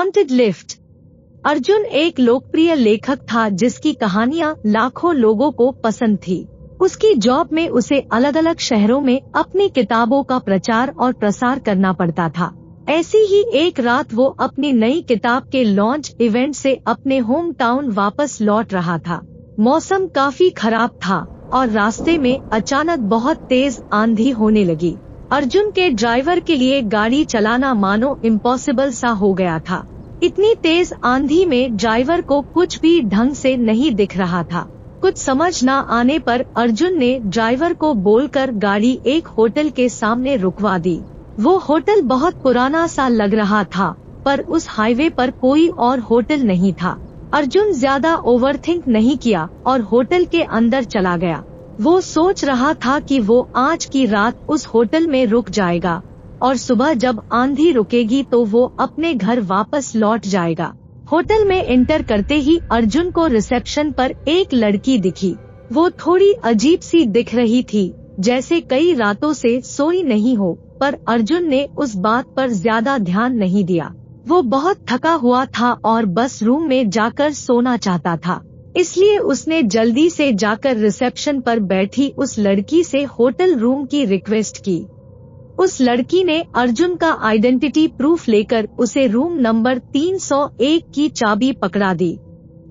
Haunted lift. Arjun एक लोकप्रिय लेखक था जिसकी कहानियां लाखों लोगों को पसंद थी। उसकी जॉब में उसे अलग अलग शहरों में अपनी किताबों का प्रचार और प्रसार करना पड़ता था। ऐसी ही एक रात वो अपनी नई किताब के लॉन्च इवेंट से अपने होम टाउन वापस लौट रहा था। मौसम काफी खराब था और रास्ते में अचानक बहुत तेज आंधी होने लगी। अर्जुन के ड्राइवर के लिए गाड़ी चलाना मानो इम्पॉसिबल सा हो गया था। इतनी तेज आंधी में ड्राइवर को कुछ भी ढंग से नहीं दिख रहा था। कुछ समझ न आने पर अर्जुन ने ड्राइवर को बोलकर गाड़ी एक होटल के सामने रुकवा दी। वो होटल बहुत पुराना सा लग रहा था, पर उस हाईवे पर कोई और होटल नहीं था। अर्जुन ज्यादा ओवरथिंक नहीं किया और होटल के अंदर चला गया। वो सोच रहा था कि वो आज की रात उस होटल में रुक जाएगा और सुबह जब आंधी रुकेगी तो वो अपने घर वापस लौट जाएगा। होटल में एंटर करते ही अर्जुन को रिसेप्शन पर एक लड़की दिखी। वो थोड़ी अजीब सी दिख रही थी, जैसे कई रातों से सोई नहीं हो, पर अर्जुन ने उस बात पर ज्यादा ध्यान नहीं दिया। वो बहुत थका हुआ था और बस रूम में जाकर सोना चाहता था, इसलिए उसने जल्दी से जाकर रिसेप्शन पर बैठी उस लड़की से होटल रूम की रिक्वेस्ट की। उस लड़की ने अर्जुन का आइडेंटिटी प्रूफ लेकर उसे रूम नंबर 301 की चाबी पकड़ा दी।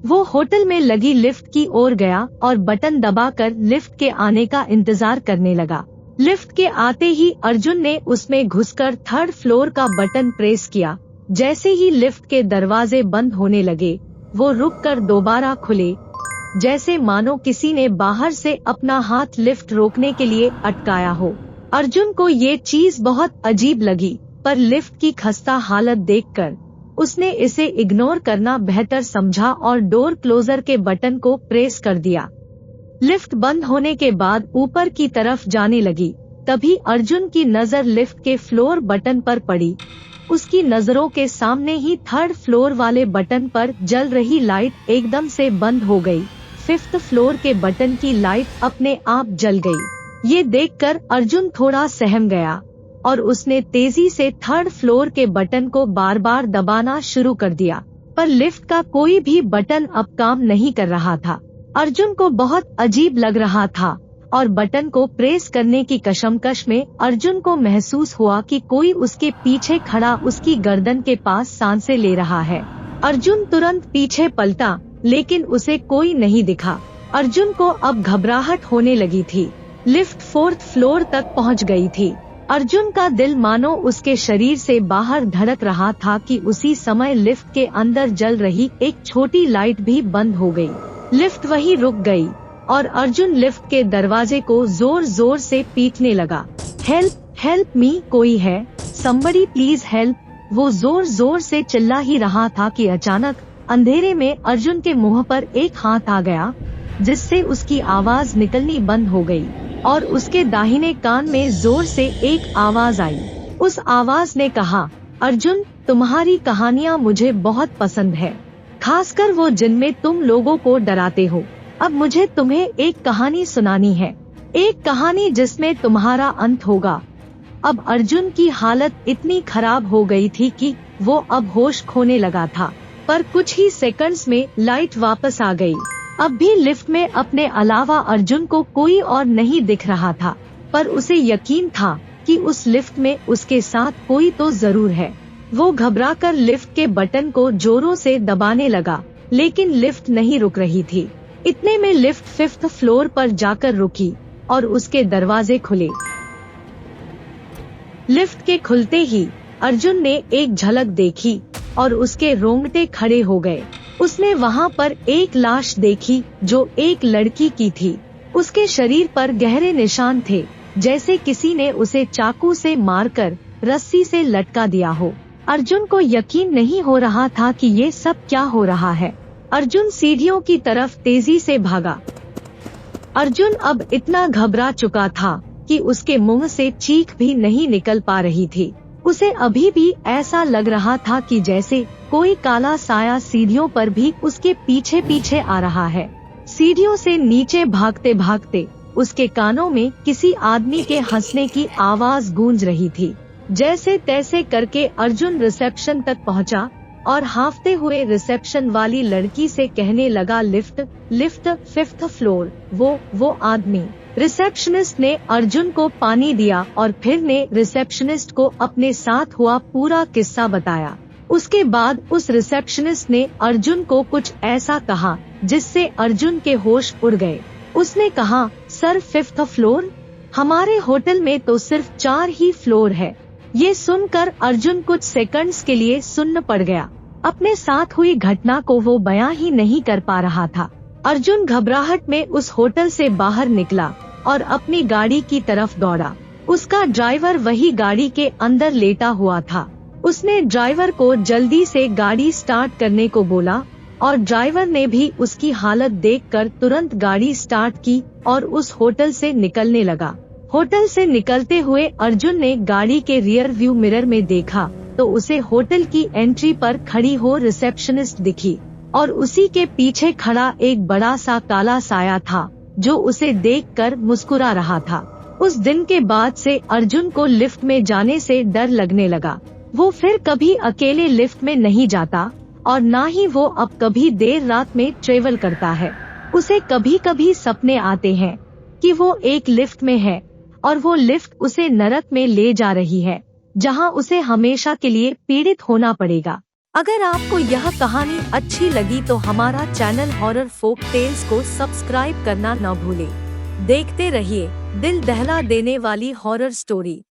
वो होटल में लगी लिफ्ट की ओर गया और बटन दबाकर लिफ्ट के आने का इंतजार करने लगा। लिफ्ट के आते ही अर्जुन ने उसमें घुसकर 3rd फ्लोर का बटन प्रेस किया। जैसे ही लिफ्ट के दरवाजे बंद होने लगे, वो रुककर दोबारा खुले, जैसे मानो किसी ने बाहर से अपना हाथ लिफ्ट रोकने के लिए अटकाया हो। अर्जुन को ये चीज बहुत अजीब लगी, पर लिफ्ट की खस्ता हालत देखकर उसने इसे इग्नोर करना बेहतर समझा और डोर क्लोजर के बटन को प्रेस कर दिया। लिफ्ट बंद होने के बाद ऊपर की तरफ जाने लगी। तभी अर्जुन की नजर लिफ्ट के फ्लोर बटन पर पड़ी। उसकी नजरों के सामने ही 3rd फ्लोर वाले बटन पर जल रही लाइट एकदम से बंद हो गई। 5th फ्लोर के बटन की लाइट अपने आप जल गई। ये देखकर अर्जुन थोड़ा सहम गया और उसने तेजी से 3rd फ्लोर के बटन को बार बार दबाना शुरू कर दिया, पर लिफ्ट का कोई भी बटन अब काम नहीं कर रहा था। अर्जुन को बहुत अजीब लग रहा था और बटन को प्रेस करने की कशमकश में अर्जुन को महसूस हुआ कि कोई उसके पीछे खड़ा उसकी गर्दन के पास सांसें ले रहा है। अर्जुन तुरंत पीछे पलटा, लेकिन उसे कोई नहीं दिखा। अर्जुन को अब घबराहट होने लगी थी। लिफ्ट 4th फ्लोर तक पहुंच गई थी। अर्जुन का दिल मानो उसके शरीर से बाहर धड़क रहा था कि उसी समय लिफ्ट के अंदर जल रही एक छोटी लाइट भी बंद हो गई। लिफ्ट वहीं रुक गई और अर्जुन लिफ्ट के दरवाजे को जोर जोर से पीटने लगा। हेल्प, हेल्प मी, कोई है? Somebody please help. वो जोर जोर से चिल्ला ही रहा था कि अचानक अंधेरे में अर्जुन के मुंह पर एक हाथ आ गया, जिससे उसकी आवाज निकलनी बंद हो गई और उसके दाहिने कान में जोर से एक आवाज आई। उस आवाज ने कहा, अर्जुन, तुम्हारी कहानियाँ मुझे बहुत पसंद है, खासकर वो जिनमें तुम लोगों को डराते हो। अब मुझे तुम्हें एक कहानी सुनानी है, एक कहानी जिसमें तुम्हारा अंत होगा। अब अर्जुन की हालत इतनी खराब हो गई थी कि वो अब होश खोने लगा था, पर कुछ ही सेकंड्स में लाइट वापस आ गई। अब भी लिफ्ट में अपने अलावा अर्जुन को कोई और नहीं दिख रहा था, पर उसे यकीन था कि उस लिफ्ट में उसके साथ कोई तो जरूर है। वो घबराकर लिफ्ट के बटन को जोरों से दबाने लगा, लेकिन लिफ्ट नहीं रुक रही थी। इतने में लिफ्ट 5th फ्लोर पर जाकर रुकी और उसके दरवाजे खुले। लिफ्ट के खुलते ही अर्जुन ने एक झलक देखी और उसके रोंगटे खड़े हो गए। उसने वहाँ पर एक लाश देखी जो एक लड़की की थी। उसके शरीर पर गहरे निशान थे, जैसे किसी ने उसे चाकू से मारकर रस्सी से लटका दिया हो। अर्जुन को यकीन नहीं हो रहा था कि ये सब क्या हो रहा है। अर्जुन सीढ़ियों की तरफ तेजी से भागा। अर्जुन अब इतना घबरा चुका था कि उसके मुंह से चीख भी नहीं निकल पा रही थी। उसे अभी भी ऐसा लग रहा था कि जैसे कोई काला साया सीढ़ियों पर भी उसके पीछे पीछे आ रहा है। सीढ़ियों से नीचे भागते भागते उसके कानों में किसी आदमी के हंसने की आवाज गूंज रही थी। जैसे तैसे करके अर्जुन रिसेप्शन तक पहुंचा। और हांफते हुए रिसेप्शन वाली लड़की से कहने लगा, लिफ्ट लिफ्ट 5th फ्लोर। वो आदमी। रिसेप्शनिस्ट ने अर्जुन को पानी दिया और फिर ने रिसेप्शनिस्ट को अपने साथ हुआ पूरा किस्सा बताया। उसके बाद उस रिसेप्शनिस्ट ने अर्जुन को कुछ ऐसा कहा जिससे अर्जुन के होश उड़ गए। उसने कहा, सर 5th फ्लोर? हमारे होटल में तो सिर्फ 4 ही फ्लोर है। ये सुनकर अर्जुन कुछ सेकंड्स के लिए सुन्न पड़ गया। अपने साथ हुई घटना को वो बयां ही नहीं कर पा रहा था। अर्जुन घबराहट में उस होटल से बाहर निकला और अपनी गाड़ी की तरफ दौड़ा। उसका ड्राइवर वही गाड़ी के अंदर लेटा हुआ था। उसने ड्राइवर को जल्दी से गाड़ी स्टार्ट करने को बोला और ड्राइवर ने भी उसकी हालत देखकर तुरंत गाड़ी स्टार्ट की और उस होटल से निकलने लगा। होटल से निकलते हुए अर्जुन ने गाड़ी के रियर व्यू मिरर में देखा तो उसे होटल की एंट्री पर खड़ी हो रिसेप्शनिस्ट दिखी और उसी के पीछे खड़ा एक बड़ा सा काला साया था जो उसे देखकर मुस्कुरा रहा था। उस दिन के बाद से अर्जुन को लिफ्ट में जाने से डर लगने लगा। वो फिर कभी अकेले लिफ्ट में नहीं जाता और ना ही वो अब कभी देर रात में ट्रेवल करता है। उसे कभी कभी सपने आते हैं कि वो एक लिफ्ट में है और वो लिफ्ट उसे नरक में ले जा रही है, जहां उसे हमेशा के लिए पीड़ित होना पड़ेगा। अगर आपको यह कहानी अच्छी लगी तो हमारा चैनल हॉरर फोक टेल्स को सब्सक्राइब करना न भूलें। देखते रहिए दिल दहला देने वाली हॉरर स्टोरी।